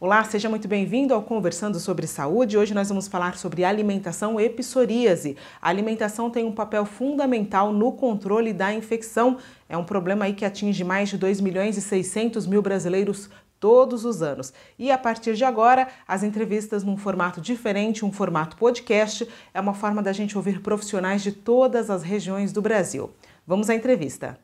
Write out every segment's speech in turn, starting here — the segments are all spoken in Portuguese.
Olá, seja muito bem-vindo ao Conversando sobre Saúde. Hoje nós vamos falar sobre alimentação e psoríase. A alimentação tem um papel fundamental no controle da infecção. É um problema aí que atinge mais de 2.600.000 brasileiros todos os anos. E a partir de agora, as entrevistas num formato diferente, um formato podcast, é uma forma da gente ouvir profissionais de todas as regiões do Brasil. Vamos à entrevista.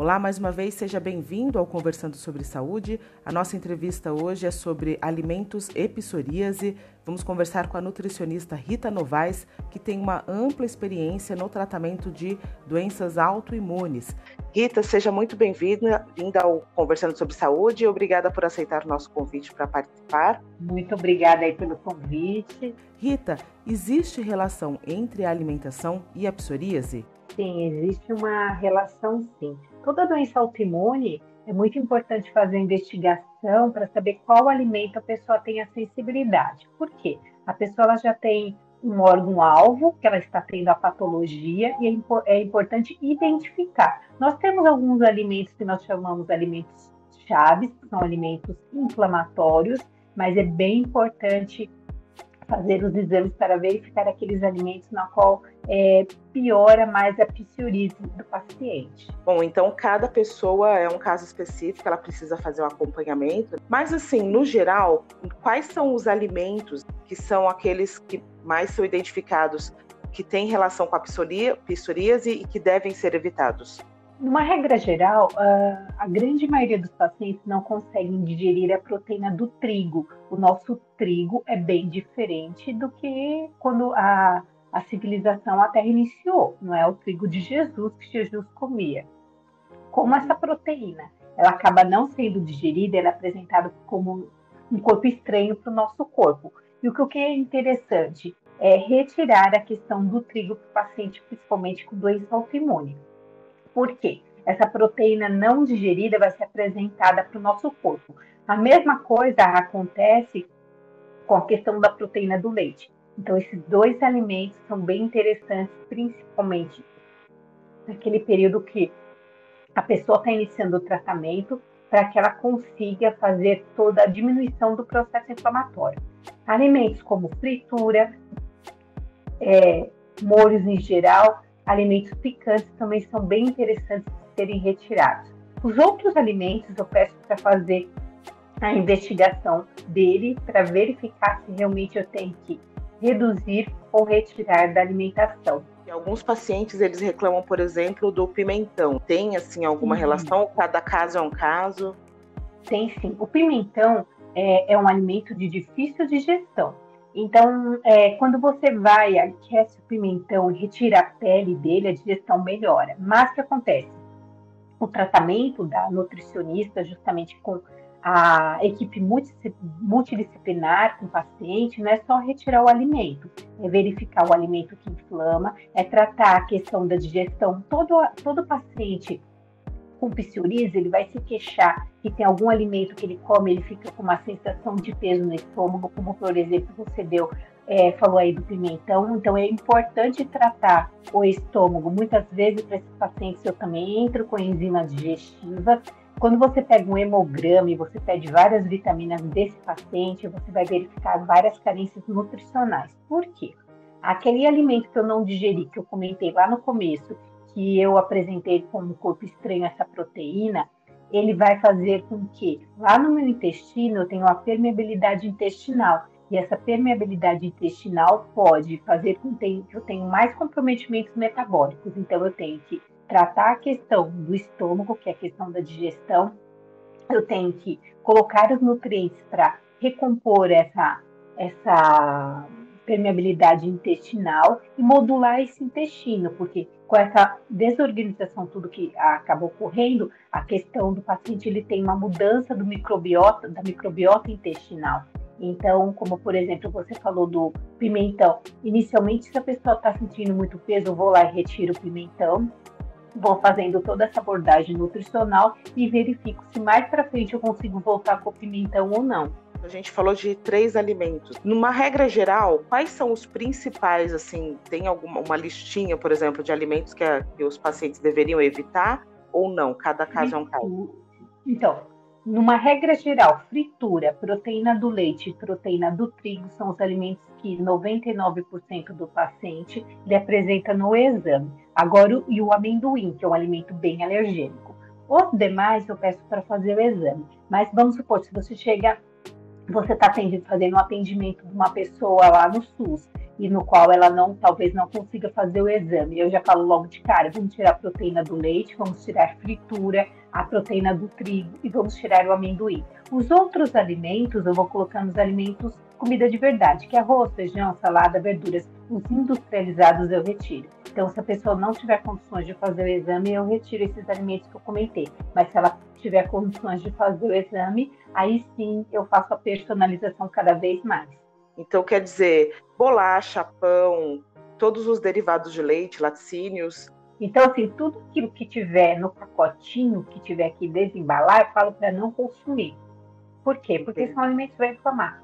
Olá, mais uma vez, seja bem-vindo ao Conversando sobre Saúde. A nossa entrevista hoje é sobre alimentos e psoríase. Vamos conversar com a nutricionista Rita Novaes, que tem uma ampla experiência no tratamento de doenças autoimunes. Rita, seja muito bem-vinda ao Conversando sobre Saúde e obrigada por aceitar o nosso convite para participar. Muito obrigada aí pelo convite. Rita, existe relação entre a alimentação e a psoríase? Sim, existe uma relação sim. Toda doença autoimune é muito importante fazer investigação para saber qual alimento a pessoa tem a sensibilidade. Por quê? A pessoa ela já tem um órgão-alvo, que ela está tendo a patologia, e é importante identificar. Nós temos alguns alimentos que nós chamamos de alimentos chaves, que são alimentos inflamatórios, mas é bem importante fazer os exames para verificar aqueles alimentos na qual piora mais a psoríase do paciente. Bom, então cada pessoa é um caso específico, ela precisa fazer um acompanhamento. Mas assim, no geral, quais são os alimentos que são aqueles que mais são identificados que têm relação com a psoríase e que devem ser evitados? Numa regra geral, a grande maioria dos pacientes não conseguem digerir a proteína do trigo. O nosso trigo é bem diferente do que quando a civilização, a Terra iniciou. Não é o trigo de Jesus que Jesus comia. Como essa proteína ela acaba não sendo digerida, ela é apresentada como um corpo estranho para o nosso corpo. E o que é interessante é retirar a questão do trigo para o paciente, principalmente com doença autoimune. Por quê? Essa proteína não digerida vai ser apresentada para o nosso corpo. A mesma coisa acontece com a questão da proteína do leite. Então, esses dois alimentos são bem interessantes, principalmente naquele período que a pessoa está iniciando o tratamento, para que ela consiga fazer toda a diminuição do processo inflamatório. Alimentos como fritura, molhos em geral, alimentos picantes também são bem interessantes de serem retirados. Os outros alimentos eu peço para fazer a investigação dele para verificar se realmente eu tenho que reduzir ou retirar da alimentação. E alguns pacientes eles reclamam, por exemplo, do pimentão. Tem assim alguma relação? Cada caso é um caso? Tem sim. O pimentão é um alimento de difícil digestão. Então, quando você vai, aquece o pimentão e retira a pele dele, a digestão melhora. Mas o que acontece? O tratamento da nutricionista, justamente com a equipe multidisciplinar com o paciente, não é só retirar o alimento, é verificar o alimento que inflama, é tratar a questão da digestão. Todo paciente com psoríase, ele vai se queixar que tem algum alimento que ele come, ele fica com uma sensação de peso no estômago, como por exemplo você falou aí do pimentão. Então é importante tratar o estômago. Muitas vezes para esses pacientes eu também entro com enzima digestiva. Quando você pega um hemograma e você pede várias vitaminas desse paciente, você vai verificar várias carências nutricionais. Por quê? Aquele alimento que eu não digeri, que eu comentei lá no começo, que eu apresentei como corpo estranho essa proteína, ele vai fazer com que lá no meu intestino eu tenha uma permeabilidade intestinal. E essa permeabilidade intestinal pode fazer com que eu tenha mais comprometimentos metabólicos. Então eu tenho que tratar a questão do estômago, que é a questão da digestão. Eu tenho que colocar os nutrientes para recompor essa permeabilidade intestinal e modular esse intestino, porque com essa desorganização, tudo que acaba ocorrendo, a questão do paciente ele tem uma mudança da microbiota intestinal. Então, como por exemplo, você falou do pimentão, inicialmente se a pessoa está sentindo muito peso, eu vou lá e retiro o pimentão, vou fazendo toda essa abordagem nutricional e verifico se mais para frente eu consigo voltar com o pimentão ou não. A gente falou de 3 alimentos. Numa regra geral, quais são os principais, assim, tem uma listinha, por exemplo, de alimentos que os pacientes deveriam evitar? ou não? Cada caso é um caso? Então, numa regra geral, fritura, proteína do leite e proteína do trigo são os alimentos que 99% do paciente ele apresenta no exame. Agora, e o amendoim, que é um alimento bem alergênico. Os demais eu peço para fazer o exame. Mas vamos supor, se você chega, você está fazendo um atendimento de uma pessoa lá no SUS, e no qual ela talvez não consiga fazer o exame. Eu já falo logo de cara, vamos tirar a proteína do leite, vamos tirar a fritura, a proteína do trigo e vamos tirar o amendoim. Os outros alimentos, eu vou colocar nos alimentos comida de verdade, que é arroz, feijão, salada, verduras. Os industrializados eu retiro. Então, se a pessoa não tiver condições de fazer o exame, eu retiro esses alimentos que eu comentei. Mas se ela tiver condições de fazer o exame, aí sim eu faço a personalização cada vez mais. Então, quer dizer, bolacha, pão, todos os derivados de leite, laticínios. Então, assim, tudo aquilo que tiver no pacotinho, que tiver que desembalar, eu falo para não consumir. Por quê? Porque são alimentos que vai inflamar.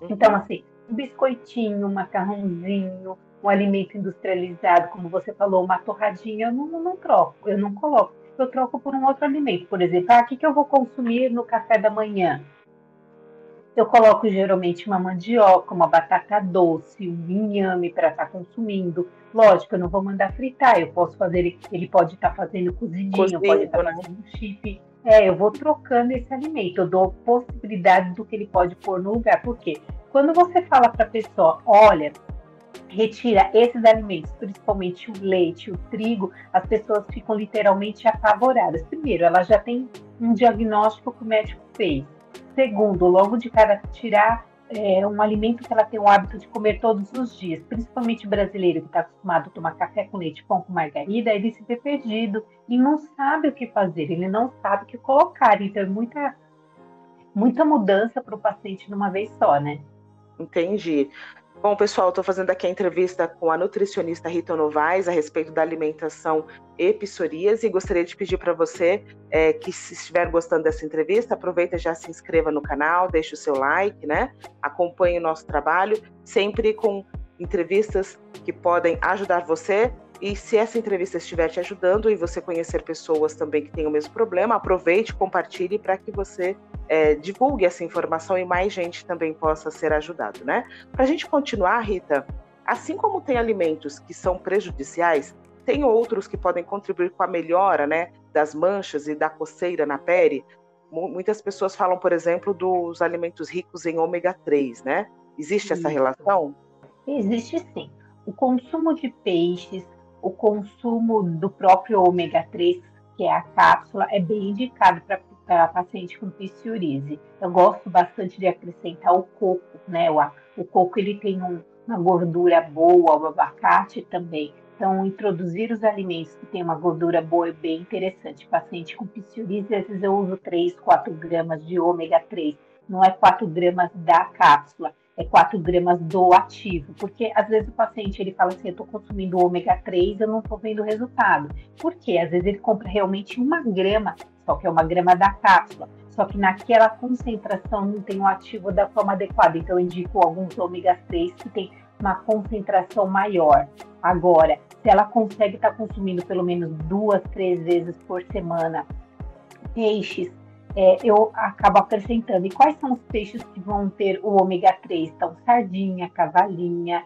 Então, assim, um biscoitinho, um macarrãozinho, um alimento industrializado, como você falou, uma torradinha, eu não troco, eu não coloco. Eu troco por um outro alimento. Por exemplo, o que eu vou consumir no café da manhã? Eu coloco geralmente uma mandioca, uma batata doce, um inhame para estar consumindo. Lógico, eu não vou mandar fritar, eu posso fazer, ele pode estar fazendo cozidinho, pode estar fazendo um chip. Eu vou trocando esse alimento, eu dou possibilidade do que ele pode pôr no lugar. Por quê? Quando você fala para a pessoa, olha, retira esses alimentos, principalmente o leite, o trigo, as pessoas ficam literalmente apavoradas. Primeiro, ela já tem um diagnóstico que o médico fez. Segundo, logo de cara tirar um alimento que ela tem o hábito de comer todos os dias, principalmente brasileiro que está acostumado a tomar café com leite, pão com margarida, ele se vê perdido e não sabe o que fazer, ele não sabe o que colocar. Então, é muita mudança para o paciente numa vez só, né? Entendi. Bom, pessoal, estou fazendo aqui a entrevista com a nutricionista Rita Novaes a respeito da alimentação e psoríase e gostaria de pedir para você que, se estiver gostando dessa entrevista, aproveita e já se inscreva no canal, deixe o seu like, né? Acompanhe o nosso trabalho, sempre com entrevistas que podem ajudar você. E se essa entrevista estiver te ajudando e você conhecer pessoas também que têm o mesmo problema, aproveite e compartilhe para que você divulgue essa informação e mais gente também possa ser ajudado, né? Para a gente continuar, Rita, assim como tem alimentos que são prejudiciais, tem outros que podem contribuir com a melhora, né, das manchas e da coceira na pele. Muitas pessoas falam, por exemplo, dos alimentos ricos em ômega 3, né? Existe essa relação? Existe sim. O consumo de peixes, o consumo do próprio ômega 3, que é a cápsula, é bem indicado para paciente com psoríase. Eu gosto bastante de acrescentar o coco, né? O coco ele tem uma gordura boa, o abacate também. Então, introduzir os alimentos que têm uma gordura boa é bem interessante. Paciente com psoríase, às vezes eu uso 3, 4 gramas de ômega 3. Não é 4 gramas da cápsula, é 4 gramas do ativo. Porque às vezes o paciente ele fala assim, eu estou consumindo ômega 3, eu não estou vendo resultado. Por quê? Às vezes ele compra realmente 1 grama, só que é 1 grama da cápsula. Só que naquela concentração não tem o ativo da forma adequada. Então eu indico alguns ômega 3 que tem uma concentração maior. Agora, se ela consegue estar consumindo pelo menos 2, 3 vezes por semana peixes, eu acabo acrescentando. E quais são os peixes que vão ter o ômega 3? Então, sardinha, cavalinha,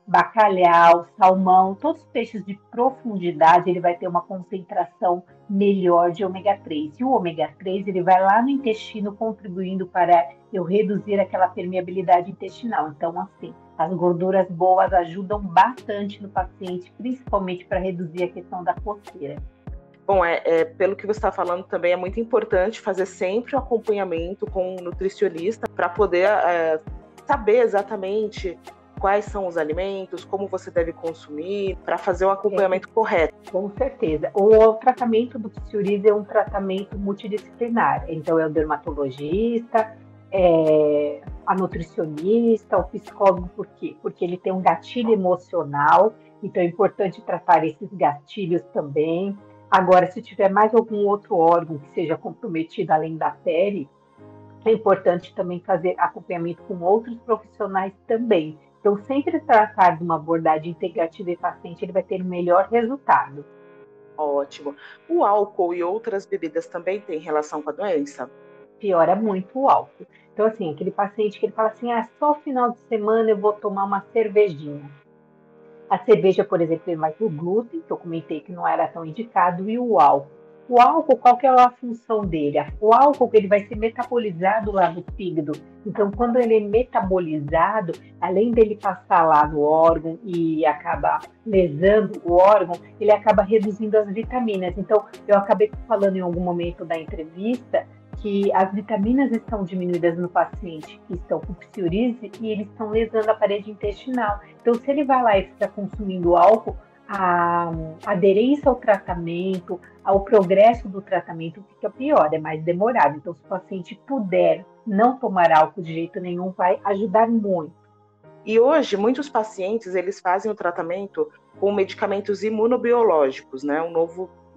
bacalhau, salmão, todos os peixes de profundidade, ele vai ter uma concentração melhor de ômega 3. E o ômega 3, ele vai lá no intestino contribuindo para eu reduzir aquela permeabilidade intestinal. Então, assim, as gorduras boas ajudam bastante no paciente, principalmente para reduzir a questão da coceira. Bom, pelo que você está falando também, é muito importante fazer sempre o acompanhamento com um nutricionista para poder saber exatamente quais são os alimentos, como você deve consumir, para fazer o acompanhamento correto. Com certeza. O tratamento do psoríase é um tratamento multidisciplinar. Então, é o dermatologista, a nutricionista, o psicólogo, por quê? Porque ele tem um gatilho emocional, então é importante tratar esses gatilhos também. Agora, se tiver mais algum outro órgão que seja comprometido além da pele, é importante também fazer acompanhamento com outros profissionais também. Então, sempre tratar de uma abordagem integrativa e paciente, ele vai ter o melhor resultado. Ótimo. O álcool e outras bebidas também têm relação com a doença? Piora muito o álcool. Então, assim, aquele paciente que ele fala assim, só final de semana eu vou tomar uma cervejinha. A cerveja, por exemplo, tem mais o glúten, que eu comentei que não era tão indicado, e o álcool. O álcool, qual que é a função dele? O álcool ele vai ser metabolizado lá no fígado. Então, quando ele é metabolizado, além dele passar lá no órgão e acaba lesando o órgão, ele acaba reduzindo as vitaminas. Então, eu acabei falando em algum momento da entrevista que as vitaminas estão diminuídas no paciente que estão com psoríase e eles estão lesando a parede intestinal. Então, se ele vai lá e fica consumindo álcool, a aderência ao tratamento, ao progresso do tratamento fica pior, é mais demorado. Então, se o paciente puder não tomar álcool de jeito nenhum, vai ajudar muito. E hoje, muitos pacientes, eles fazem o tratamento com medicamentos imunobiológicos, né?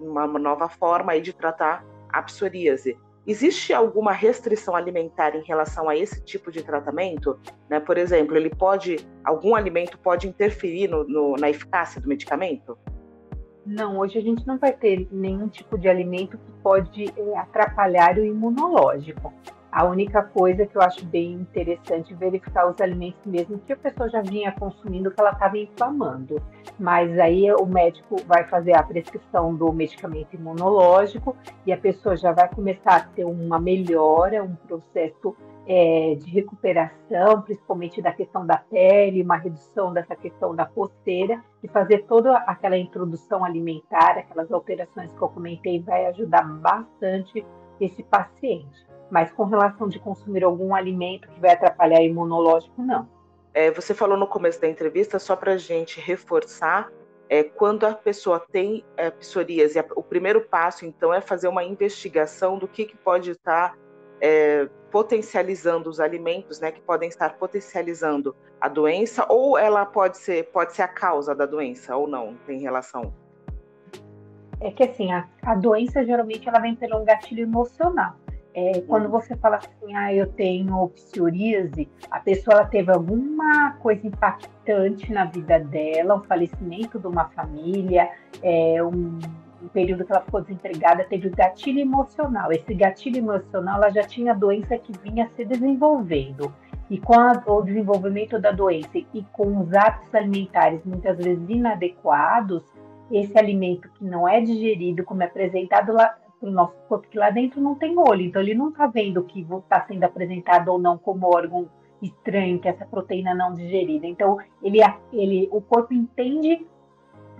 Uma nova forma aí de tratar a psoríase. Existe alguma restrição alimentar em relação a esse tipo de tratamento? Né? Por exemplo, algum alimento pode interferir na eficácia do medicamento? Não, hoje a gente não vai ter nenhum tipo de alimento que pode atrapalhar o imunológico. A única coisa que eu acho bem interessante é verificar os alimentos mesmo que a pessoa já vinha consumindo, que ela estava inflamando. Mas aí o médico vai fazer a prescrição do medicamento imunológico e a pessoa já vai começar a ter uma melhora, um processo de recuperação, principalmente da questão da pele, uma redução dessa questão da coceira, e fazer toda aquela introdução alimentar, aquelas alterações que eu comentei, vai ajudar bastante esse paciente. Mas com relação de consumir algum alimento que vai atrapalhar o imunológico, não. Você falou no começo da entrevista, só para a gente reforçar, quando a pessoa tem psoríase, o primeiro passo, então, é fazer uma investigação do que pode estar potencializando os alimentos, né, que podem estar potencializando a doença, ou ela pode ser a causa da doença, ou não, tem relação? É que assim, a doença geralmente ela vem pelo gatilho emocional. Quando você fala assim, eu tenho psoríase, a pessoa ela teve alguma coisa impactante na vida dela, um falecimento de uma família, um período que ela ficou desempregada, teve gatilho emocional. Esse gatilho emocional, ela já tinha a doença que vinha se desenvolvendo. E com o desenvolvimento da doença e com os hábitos alimentares muitas vezes inadequados, esse alimento que não é digerido, como é apresentado lá para o nosso corpo, que lá dentro não tem olho, então ele não está vendo o que está sendo apresentado ou não como órgão estranho, que é essa proteína não digerida. Então, o corpo entende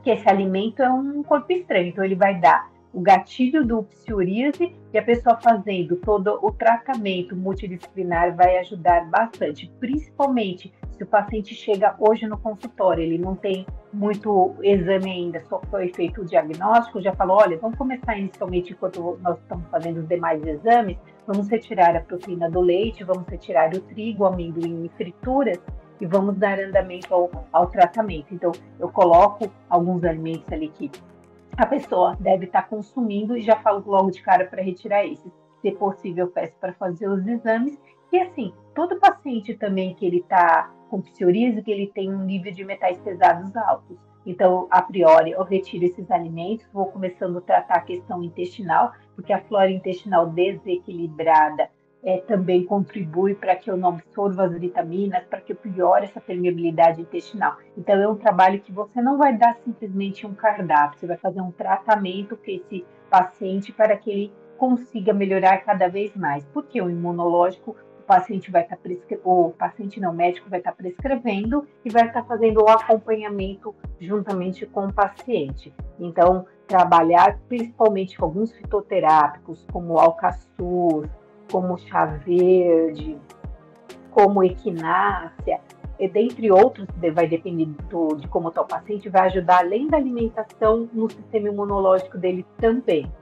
que esse alimento é um corpo estranho, então ele vai dar o gatilho do psoríase e a pessoa fazendo todo o tratamento multidisciplinar vai ajudar bastante, principalmente se o paciente chega hoje no consultório, ele não tem muito exame ainda, só foi feito o diagnóstico, já falou, olha, vamos começar inicialmente enquanto nós estamos fazendo os demais exames, vamos retirar a proteína do leite, vamos retirar o trigo, o amendoim e frituras, e vamos dar andamento ao tratamento. Então, eu coloco alguns alimentos ali que a pessoa deve estar consumindo e já falo logo de cara para retirar esses. Se possível, eu peço para fazer os exames. E assim, todo paciente também que ele está com psoríase, que ele tem um nível de metais pesados altos. Então, a priori, eu retiro esses alimentos, vou começando a tratar a questão intestinal, porque a flora intestinal desequilibrada também contribui para que eu não absorva as vitaminas, para que eu piore essa permeabilidade intestinal. Então, é um trabalho que você não vai dar simplesmente um cardápio, você vai fazer um tratamento para esse paciente para que ele consiga melhorar cada vez mais. Porque o imunológico, o paciente vai estar o paciente não, o médico vai estar prescrevendo e vai estar fazendo o acompanhamento juntamente com o paciente. Então, trabalhar principalmente com alguns fitoterápicos, como o alcaçuz, como chá verde, como equinácea, e dentre outros, vai depender de como está o paciente, vai ajudar além da alimentação no sistema imunológico dele também.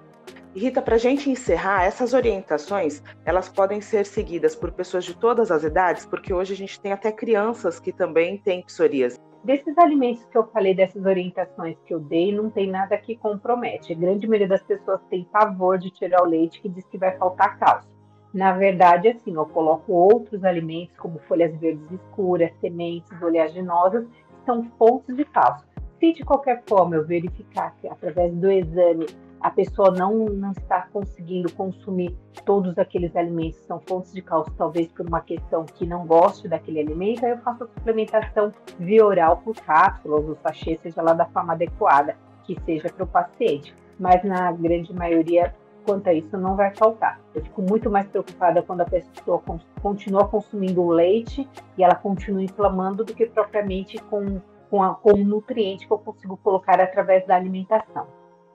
Rita, para a gente encerrar, essas orientações, elas podem ser seguidas por pessoas de todas as idades, porque hoje a gente tem até crianças que também têm psoríase. Desses alimentos que eu falei, dessas orientações que eu dei, não tem nada que compromete. A grande maioria das pessoas tem pavor de tirar o leite, que diz que vai faltar cálcio. Na verdade, assim, eu coloco outros alimentos, como folhas verdes escuras, sementes oleaginosas, que são fontes de cálcio. Se de qualquer forma eu verificar que através do exame a pessoa não está conseguindo consumir todos aqueles alimentos, são fontes de cálcio, talvez por uma questão que não goste daquele alimento, aí eu faço a suplementação via oral por cápsulas, o sachê, seja lá da forma adequada, que seja para o paciente. Mas na grande maioria, quanto a isso, não vai faltar. Eu fico muito mais preocupada quando a pessoa continua consumindo o leite e ela continua inflamando do que propriamente com o nutriente que eu consigo colocar através da alimentação.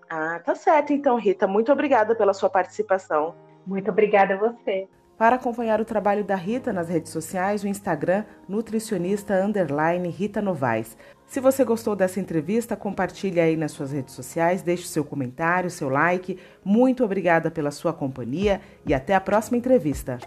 Ah, tá certo então, Rita. Muito obrigada pela sua participação. Muito obrigada a você. Para acompanhar o trabalho da Rita nas redes sociais, o Instagram nutricionista_Rita Novaes. Se você gostou dessa entrevista, compartilhe aí nas suas redes sociais, deixe o seu comentário, seu like. Muito obrigada pela sua companhia e até a próxima entrevista.